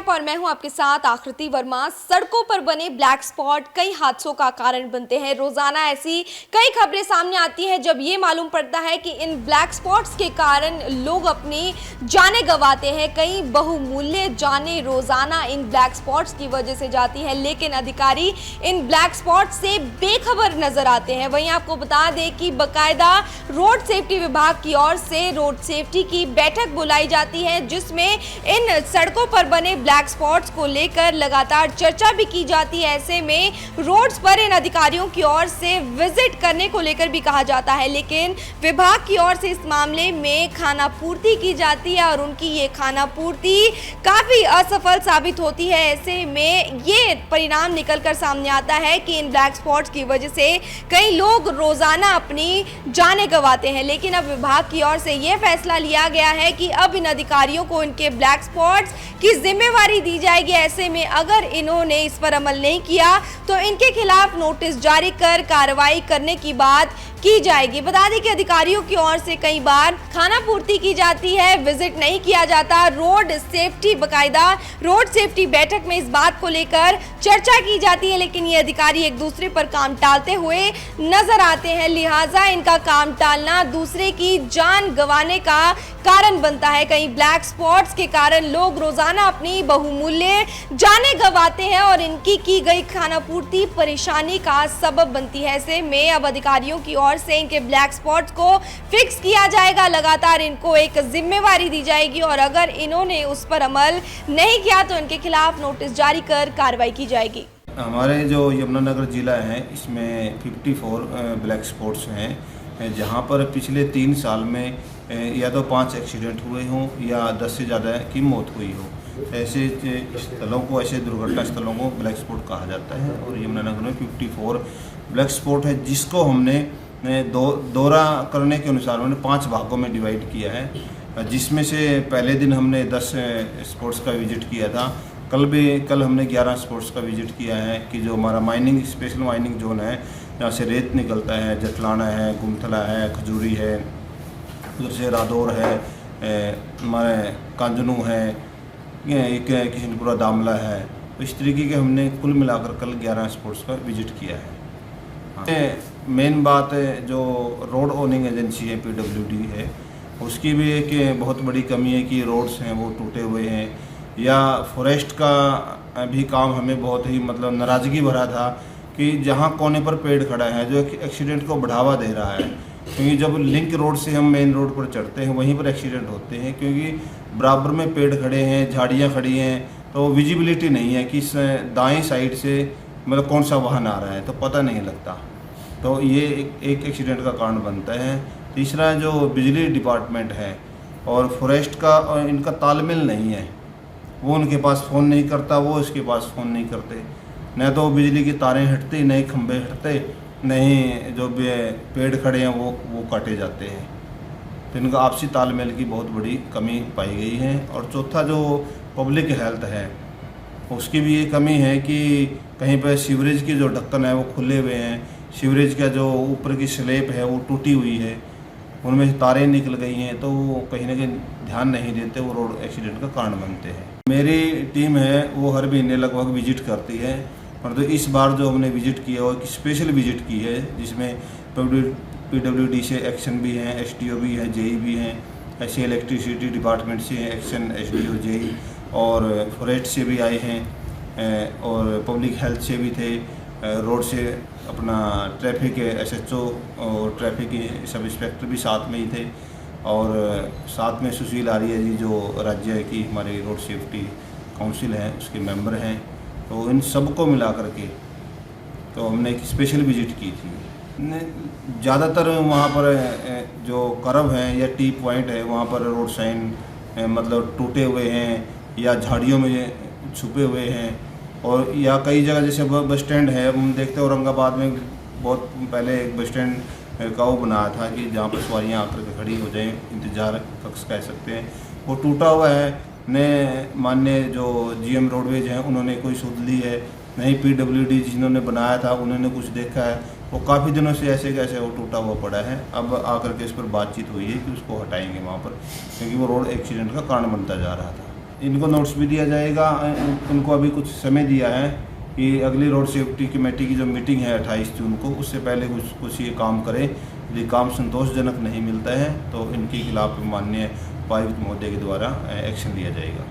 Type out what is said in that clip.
Network और मैं हूं आपके साथ आकृति वर्मा। सड़कों पर बने ब्लैक स्पॉट कई हादसों का कारण बनते हैं। रोजाना ऐसी कई खबरें सामने आती हैं जब ये मालूम पड़ता है कि इन ब्लैक स्पॉट्स के कारण लोग अपनी जानें गंवाते हैं। कई बहुमूल्य जानें रोजाना इन ब्लैक स्पॉट्स की वजह से जाती हैं, लेकिन अधिकारी इन ब्लैक स्पॉट से बेखबर नजर आते हैं। वहीं आपको बता दें कि बाकायदा रोड सेफ्टी विभाग की ओर से रोड सेफ्टी की बैठक बुलाई जाती है, जिसमें इन सड़कों पर बने ब्लैक स्पॉट्स को लेकर लगातार चर्चा भी की जाती है। ऐसे में रोड्स पर इन अधिकारियों की ओर से विजिट करने को लेकर भी कहा जाता है, लेकिन विभाग की ओर से इस मामले में खाना पूर्ति की जाती है और उनकी ये खाना पूर्ति काफी असफल साबित होती है। ऐसे में ये परिणाम निकलकर सामने आता है कि इन ब्लैक स्पॉट्स की वजह से कई लोग रोजाना अपनी जानें गंवाते हैं। लेकिन अब विभाग की ओर से यह फैसला लिया गया है कि अब इन अधिकारियों को इनके ब्लैक स्पॉट्स की जिम्मेवारी दी जाएगी। ऐसे में अगर इन्होंने इस पर अमल नहीं किया तो इनके खिलाफ नोटिस जारी कर कार्रवाई करने की बात की जाएगी। बता दें कि अधिकारियों की ओर से कई बार खाना पूर्ति की जाती है, विजिट नहीं किया जाता। रोड सेफ्टी बाकायदा रोड सेफ्टी बैठक में इस बात को लेकर चर्चा की जाती है, लेकिन ये अधिकारी एक दूसरे पर काम टालते हुए नजर आते हैं। लिहाजा इनका काम टालना दूसरे की जान गंवाने का कारण बनता है। कई ब्लैक स्पॉट्स के कारण लोग रोजाना अपनी बहुमूल्य जानें गंवाते हैं और इनकी की गई खाना पूर्ति परेशानी का सबब बनती है। ऐसे में अब अधिकारियों की ओर से इनके ब्लैक स्पॉट्स को फिक्स किया जाएगा, लगातार इनको एक जिम्मेवारी दी जाएगी और अगर इन्होंने उस पर अमल नहीं किया तो इनके खिलाफ नोटिस जारी कर कार्रवाई की जाएगी। हमारे जो यमुनानगर ज़िला है इसमें 54 ब्लैक स्पॉट्स हैं, जहां पर पिछले 3 साल में या तो 5 एक्सीडेंट हुए हों या 10 से ज़्यादा की मौत हुई हो। ऐसे स्थलों को, ऐसे दुर्घटना स्थलों को ब्लैक स्पॉट कहा जाता है और यमुनानगर में 54 ब्लैक स्पॉट है, जिसको हमने दौरा करने के अनुसार हमने 5 भागों में डिवाइड किया है। जिसमें से पहले दिन हमने 10 स्पॉट्स का विजिट किया था। कल हमने 11 स्पॉट्स का विजिट किया है कि जो हमारा माइनिंग स्पेशल माइनिंग जोन है, जहाँ से रेत निकलता है, जटलाना है, गुमथला है, खजूरी है, उधर से रादौर है, हमारे कांजनू है, एक किशनपुरा दामला है। तो इस तरीके के हमने कुल मिलाकर कल 11 स्पॉट्स का विजिट किया है। मेन बात जो रोड ओनिंग एजेंसी है, PWD है, उसकी भी एक बहुत बड़ी कमी है कि रोड्स हैं वो टूटे हुए हैं, या फॉरेस्ट का भी काम हमें बहुत ही नाराज़गी भरा था कि जहाँ कोने पर पेड़ खड़ा है जो एक्सीडेंट को बढ़ावा दे रहा है। क्योंकि जब लिंक रोड से हम मेन रोड पर चढ़ते हैं वहीं पर एक्सीडेंट होते हैं, क्योंकि बराबर में पेड़ खड़े हैं, झाड़ियाँ खड़ी हैं, तो विजिबिलिटी नहीं है कि दाएं साइड से कौन सा वाहन आ रहा है, तो पता नहीं लगता। तो ये एक एक्सीडेंट का कारण बनता है। तीसरा जो बिजली डिपार्टमेंट है और फॉरेस्ट का और इनका तालमेल नहीं है। वो उनके पास फ़ोन नहीं करता, वो इसके पास फ़ोन नहीं करते, न तो बिजली की तारें हटती, नए खंभे हटते, नहीं जो पेड़ खड़े हैं वो काटे जाते हैं। तो इनका आपसी तालमेल की बहुत बड़ी कमी पाई गई है। और चौथा जो पब्लिक हेल्थ है उसकी भी ये कमी है कि कहीं पर सीवरेज की जो ढक्कन है वो खुले हुए हैं, सीवरेज का जो ऊपर की स्लेब है वो टूटी हुई है, उनमें से तारें निकल गई हैं, तो वो कहीं ना कहीं ध्यान नहीं देते, वो रोड एक्सीडेंट का कारण बनते हैं। मेरी टीम है वो हर महीने लगभग विजिट करती है, परंतु इस बार जो हमने विजिट किया वो एक स्पेशल विजिट की है, जिसमें PWD से एक्शन भी हैं, STO भी हैं, JE भी हैं, ऐसे इलेक्ट्रिसिटी डिपार्टमेंट से एक्शन SDO JE और फॉरेस्ट से भी आए हैं और पब्लिक हेल्थ से भी थे, रोड से अपना ट्रैफिक SHO और ट्रैफिक सब इंस्पेक्टर भी साथ में ही थे, और साथ में सुशील आर्य जी जो राज्य की हमारे रोड सेफ्टी काउंसिल है उसके मेंबर हैं। तो इन सबको मिला करके तो हमने एक स्पेशल विजिट की थी। ज़्यादातर वहाँ पर जो कर्व हैं या टी पॉइंट है वहाँ पर रोड साइन टूटे हुए हैं या झाड़ियों में छुपे हुए हैं, और या कई जगह जैसे बस स्टैंड है, हम देखते हैं औरंगाबाद में बहुत पहले एक बस स्टैंड का वो बनाया था कि जहाँ पर सवारियाँ आकर के खड़ी हो जाएं, इंतज़ार कक्ष कह सकते हैं, वो टूटा हुआ है। ने माननीय जो GM रोडवेज हैं उन्होंने कोई सुध ली है नहीं, PWD जिन्होंने बनाया था उन्होंने कुछ देखा है, वो काफ़ी दिनों से ऐसे कैसे वो टूटा हुआ पड़ा है। अब आकर के इस पर बातचीत हुई है कि उसको हटाएंगे वहाँ पर, क्योंकि वो रोड एक्सीडेंट का कारण बनता जा रहा था। इनको नोट्स भी दिया जाएगा। उनको अभी कुछ समय दिया है कि अगली रोड सेफ्टी कमेटी की जो मीटिंग है 28 जून को, उससे पहले कुछ ये काम करें। यदि काम संतोषजनक नहीं मिलता है तो इनके खिलाफ माननीय उपायुक्त महोदय के द्वारा एक्शन लिया जाएगा।